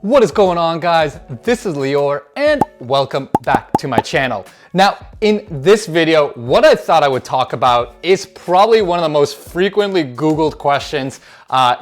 What is going on, guys? This is Lior and welcome back to my channel. Now, in this video, what I thought I would talk about is probably one of the most frequently Googled questions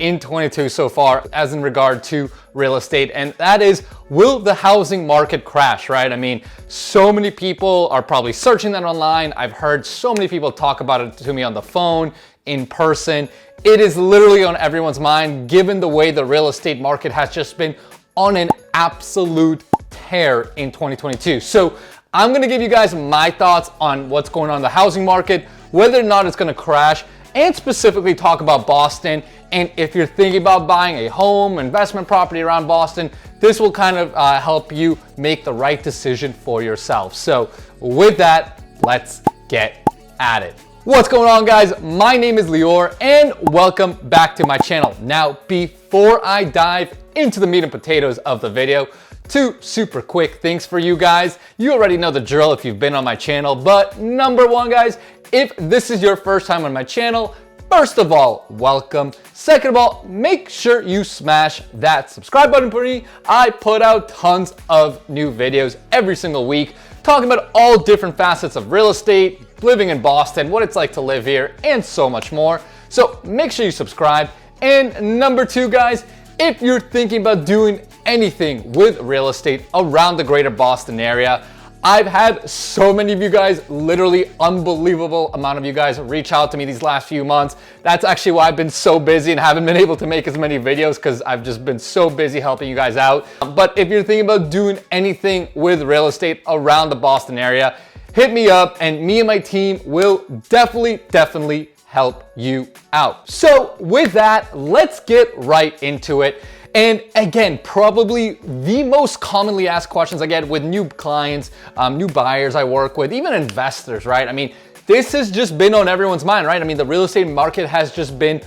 in 22 so far, as in regard to real estate, and that is, will the housing market crash, right? I mean, so many people are probably searching that online. I've heard so many people talk about it to me on the phone, in person. It is literally on everyone's mind, given the way the real estate market has just been on an absolute tear in 2022. So I'm gonna give you guys my thoughts on what's going on in the housing market, whether or not it's gonna crash, and specifically talk about Boston. And if you're thinking about buying a home, investment property around Boston, this will kind of help you make the right decision for yourself. So with that, let's get at it. What's going on, guys? My name is Lior and welcome back to my channel. Now, before I dive into the meat and potatoes of the video, two super quick things for you guys. You already know the drill if you've been on my channel, but number one, guys, if this is your first time on my channel, first of all, welcome. Second of all, make sure you smash that subscribe button for me. I put out tons of new videos every single week, talking about all different facets of real estate, living in Boston, what it's like to live here, and so much more. So make sure you subscribe. And number two, guys, if you're thinking about doing anything with real estate around the greater Boston area, I've had so many of you guys, literally unbelievable amount of you guys reach out to me these last few months. That's actually why I've been so busy and haven't been able to make as many videos, because I've just been so busy helping you guys out. But if you're thinking about doing anything with real estate around the Boston area, hit me up and me and my team will definitely help you out. So with that, let's get right into it. And again, probably the most commonly asked questions I get with new clients, new buyers I work with, even investors, right? I mean, this has just been on everyone's mind, right? I mean, the real estate market has just been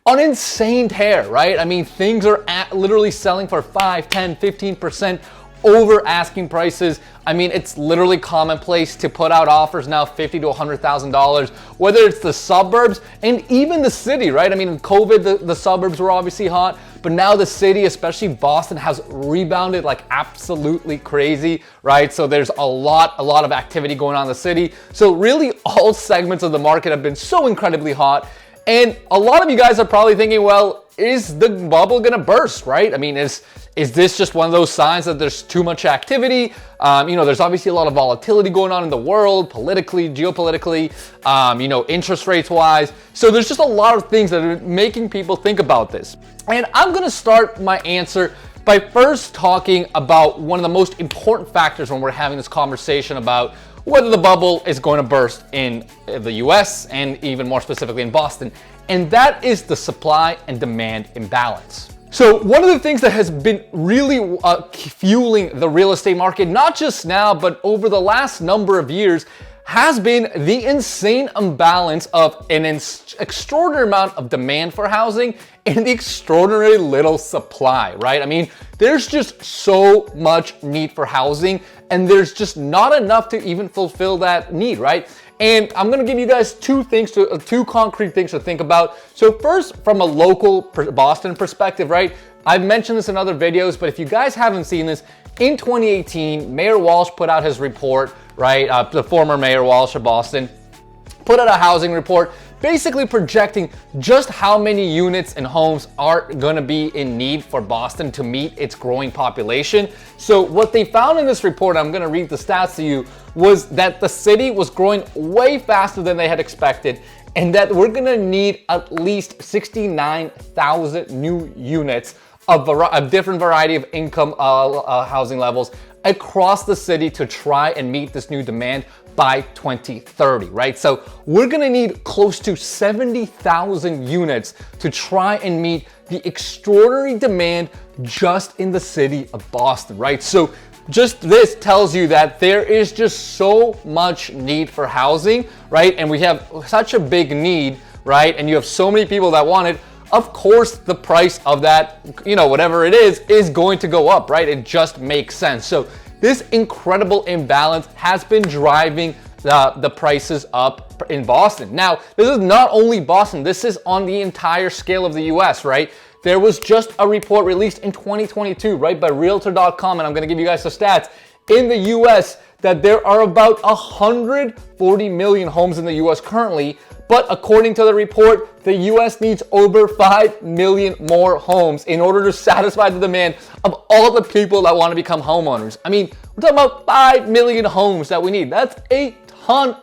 on insane tear, right? I mean, things are literally selling for 5, 10, 15% over asking prices. I mean, it's literally commonplace to put out offers now $50,000 to $100,000, whether it's the suburbs and even the city, right? I mean, in COVID, the suburbs were obviously hot, but now the city, especially Boston, has rebounded like absolutely crazy, right? So there's a lot of activity going on in the city. So really all segments of the market have been so incredibly hot. And a lot of you guys are probably thinking, well, is the bubble gonna burst, right? I mean, is this just one of those signs that there's too much activity? There's obviously a lot of volatility going on in the world, politically, geopolitically, interest rates wise. So there's just a lot of things that are making people think about this. And I'm gonna start my answer by first talking about one of the most important factors when we're having this conversation about whether the bubble is going to burst in the US and even more specifically in Boston. And that is the supply and demand imbalance. So one of the things that has been really fueling the real estate market, not just now, but over the last number of years, has been the insane imbalance of an extraordinary amount of demand for housing and the extraordinary little supply, right? I mean, there's just so much need for housing and there's just not enough to even fulfill that need, right? And I'm gonna give you guys two concrete things to think about. So first, from a local Boston perspective, right? I've mentioned this in other videos, but if you guys haven't seen this, in 2018, Mayor Walsh put out his report, right? The former Mayor Walsh of Boston put out a housing report basically projecting just how many units and homes are gonna be in need for Boston to meet its growing population. So what they found in this report, I'm gonna read the stats to you, was that the city was growing way faster than they had expected, and that we're gonna need at least 69,000 new units of a different variety of income housing levels across the city to try and meet this new demand by 2030, right? So we're gonna need close to 70,000 units to try and meet the extraordinary demand just in the city of Boston, right? So just this tells you that there is just so much need for housing, right? And we have such a big need, right? And you have so many people that want it. Of course, the price of that, whatever it is going to go up, right? It just makes sense. So this incredible imbalance has been driving the prices up in Boston. Now, this is not only Boston, this is on the entire scale of the US, right? there was just a report released in 2022, right, by Realtor.com, and I'm gonna give you guys the stats. In the US, that there are about 140 million homes in the US currently, but according to the report, the US needs over 5 million more homes in order to satisfy the demand of all the people that want to become homeowners. I mean, we're talking about 5 million homes that we need. That's a ton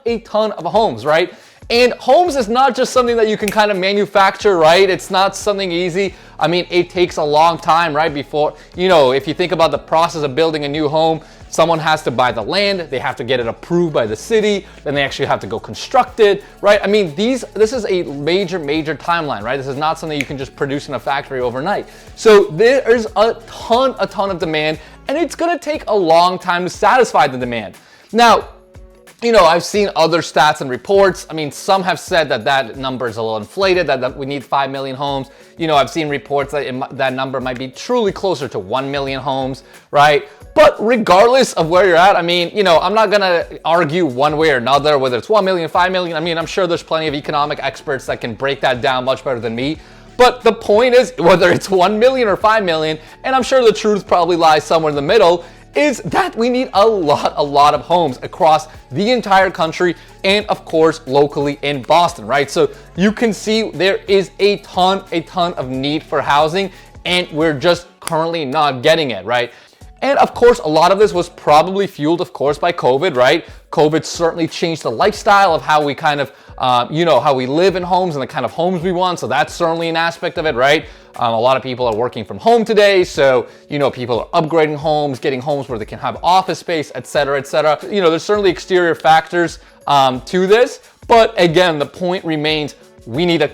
of homes, right? And homes is not just something that you can kind of manufacture, right? It's not something easy. I mean, it takes a long time, right? Before, if you think about the process of building a new home, someone has to buy the land, they have to get it approved by the city, then they actually have to go construct it, right? I mean, this is a major timeline, right? This is not something you can just produce in a factory overnight. So there's a ton of demand, and it's gonna take a long time to satisfy the demand. Now, I've seen other stats and reports. I mean, some have said that number is a little inflated, that we need 5 million homes. I've seen reports that that number might be truly closer to 1 million homes, right? But regardless of where you're at, I mean, I'm not gonna argue one way or another, whether it's 1 million, 5 million. I mean, I'm sure there's plenty of economic experts that can break that down much better than me. But the point is, whether it's 1 million or 5 million, and I'm sure the truth probably lies somewhere in the middle, is that we need a lot of homes across the entire country and of course locally in Boston, right? So you can see there is a ton of need for housing, and we're just currently not getting it, right? And of course, a lot of this was probably fueled, of course, by COVID, right? COVID certainly changed the lifestyle of how we kind of, how we live in homes and the kind of homes we want. So that's certainly an aspect of it, right? A lot of people are working from home today. So, people are upgrading homes, getting homes where they can have office space, et cetera, et cetera. There's certainly exterior factors to this. But again, the point remains, we need a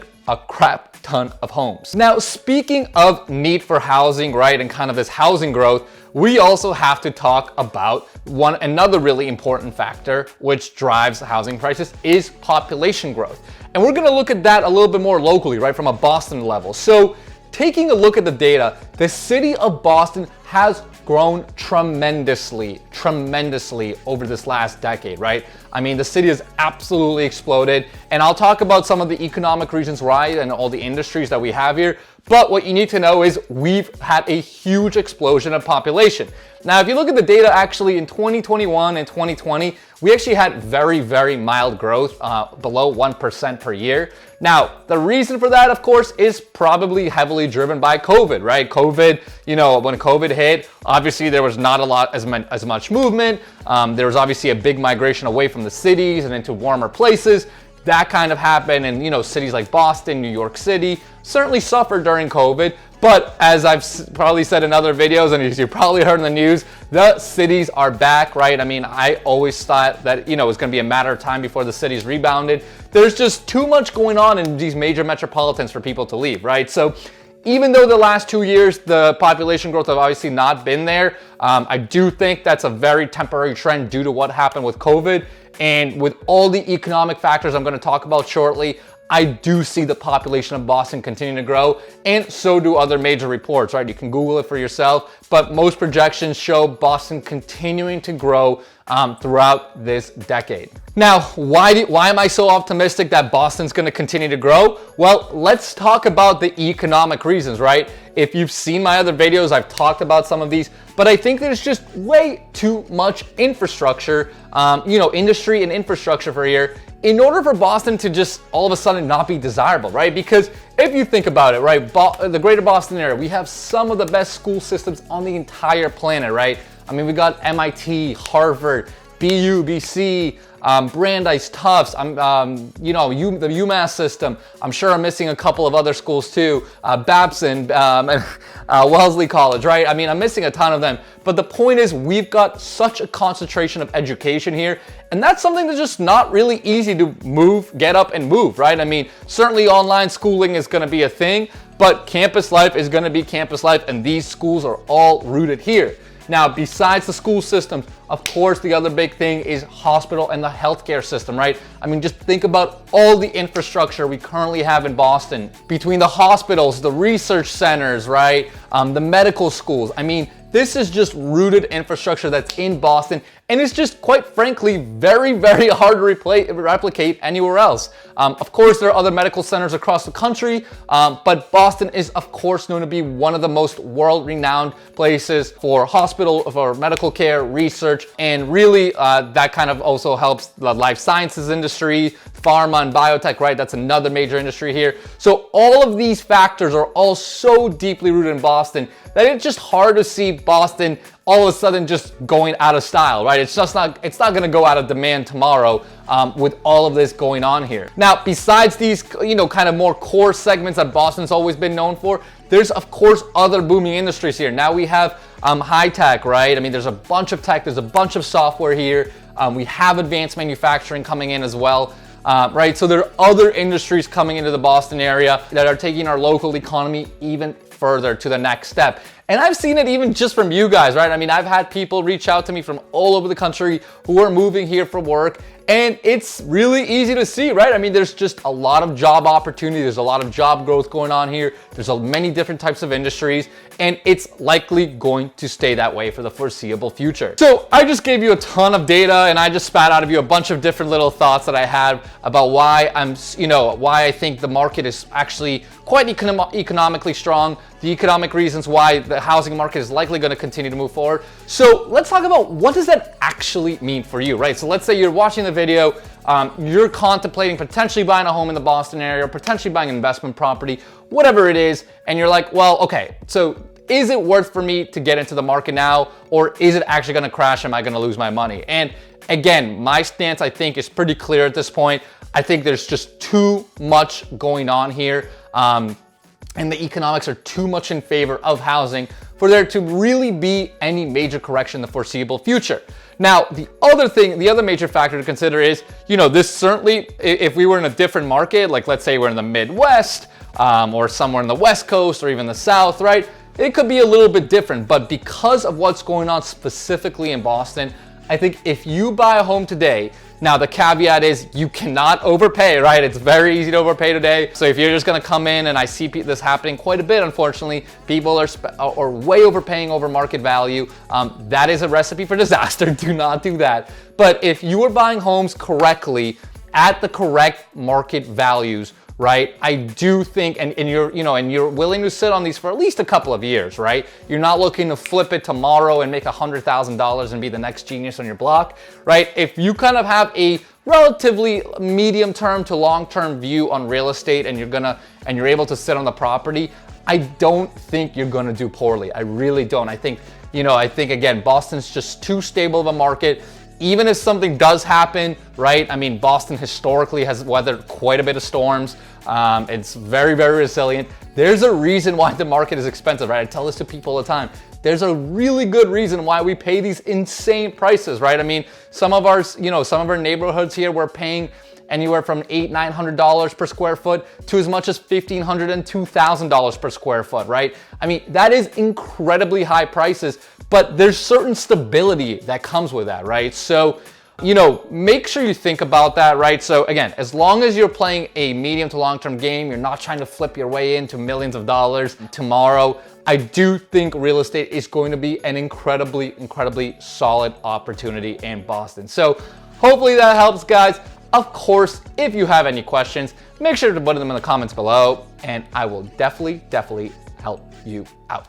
crap ton of homes. Now, speaking of need for housing, right, and kind of this housing growth, we also have to talk about another really important factor which drives housing prices is population growth. And we're gonna look at that a little bit more locally, right, from a Boston level. So taking a look at the data, the city of Boston has grown tremendously over this last decade, right? I mean, the city has absolutely exploded, and I'll talk about some of the economic reasons why and all the industries that we have here. But what you need to know is we've had a huge explosion of population. Now, if you look at the data, actually in 2021 and 2020, we actually had very mild growth, below 1% per year. Now, the reason for that, of course, is probably heavily driven by COVID, right? COVID, when COVID hit, obviously there was not as much movement. There was obviously a big migration away from the cities and into warmer places. That kind of happened, and cities like Boston, New York City certainly suffered during COVID. But as I've probably said in other videos, and as you probably heard in the news, the cities are back, right? I mean, I always thought that, it was going to be a matter of time before the cities rebounded. There's just too much going on in these major metropolitans for people to leave, right? So even though the last 2 years, the population growth have obviously not been there, I do think that's a very temporary trend due to what happened with COVID. And with all the economic factors I'm going to talk about shortly, I do see the population of Boston continuing to grow, and so do other major reports, right? You can Google it for yourself, but most projections show Boston continuing to grow throughout this decade. Now, why am I so optimistic that Boston's going to continue to grow? Well, let's talk about the economic reasons, right? If you've seen my other videos, I've talked about some of these, but I think there's just way too much infrastructure, industry and infrastructure for here in order for Boston to just all of a sudden not be desirable, right? Because if you think about it, right, the greater Boston area, we have some of the best school systems on the entire planet, right? I mean, we got MIT, Harvard, BU, BC, Brandeis, Tufts, the UMass system. I'm sure I'm missing a couple of other schools too, Babson, and Wellesley College, right? I mean, I'm missing a ton of them. But the point is, we've got such a concentration of education here, and that's something that's just not really easy to get up and move, right? I mean, certainly online schooling is going to be a thing, but campus life is going to be campus life, and these schools are all rooted here. Now, besides the school systems, of course, the other big thing is hospital and the healthcare system, right? I mean, just think about all the infrastructure we currently have in Boston. Between the hospitals, the research centers, right? The medical schools. I mean, This is just rooted infrastructure that's in Boston, and it's just, quite frankly, very, very hard to replicate anywhere else. Of course, there are other medical centers across the country, but Boston is, of course, known to be one of the most world-renowned places for for medical care, research, and really that kind of also helps the life sciences industry, pharma and biotech, right? That's another major industry here. So all of these factors are all so deeply rooted in Boston that it's just hard to see Boston all of a sudden just going out of style, right? It's not gonna go out of demand tomorrow with all of this going on here. Now, besides these, kind of more core segments that Boston's always been known for, there's of course other booming industries here. Now we have high tech, right? I mean, there's a bunch of tech, there's a bunch of software here. We have advanced manufacturing coming in as well. Right, so there are other industries coming into the Boston area that are taking our local economy even further to the next step. And I've seen it even just from you guys, right? I mean, I've had people reach out to me from all over the country who are moving here for work, and it's really easy to see, right? I mean, there's just a lot of job opportunity. There's a lot of job growth going on here. There's many different types of industries, and it's likely going to stay that way for the foreseeable future. So I just gave you a ton of data, and I just spat out of you a bunch of different little thoughts that I had about why why I think the market is actually quite economically strong, the economic reasons why the housing market is likely going to continue to move forward. So let's talk about what does that actually mean for you, right? So let's say you're watching the video, you're contemplating potentially buying a home in the Boston area, or potentially buying an investment property, whatever it is, and you're like, well, okay, so is it worth for me to get into the market now, or is it actually going to crash? Am I going to lose my money? And again, my stance, I think, is pretty clear at this point. I think there's just too much going on here. And the economics are too much in favor of housing for there to really be any major correction in the foreseeable future. Now, the other major factor to consider is, this certainly, if we were in a different market, like let's say we're in the Midwest, or somewhere in the West Coast, or even the South, right? It could be a little bit different, but because of what's going on specifically in Boston, I think if you buy a home today, now the caveat is you cannot overpay, right? It's very easy to overpay today. So if you're just gonna come in, and I see this happening quite a bit, unfortunately, people are way overpaying over market value. That is a recipe for disaster. Do not do that. But if you are buying homes correctly at the correct market values, right? I do think, and you're willing to sit on these for at least a couple of years, right? You're not looking to flip it tomorrow and make $100,000 and be the next genius on your block, right? If you kind of have a relatively medium-term to long-term view on real estate, and you're able to sit on the property, I don't think you're gonna do poorly. I really don't. I think again, Boston's just too stable of a market. Even if something does happen, right? I mean, Boston historically has weathered quite a bit of storms. It's very, very resilient. There's a reason why the market is expensive, right? I tell this to people all the time. There's a really good reason why we pay these insane prices, right? I mean, some of our neighborhoods here, we're paying anywhere from $800-900 per square foot to as much as $1,500 and $2,000 per square foot, right? I mean, that is incredibly high prices, but there's certain stability that comes with that, right? So, make sure you think about that, right? So again, as long as you're playing a medium to long-term game, you're not trying to flip your way into millions of dollars tomorrow, I do think real estate is going to be an incredibly, incredibly solid opportunity in Boston. So hopefully that helps, guys. Of course, if you have any questions, make sure to put them in the comments below, and I will definitely help you out.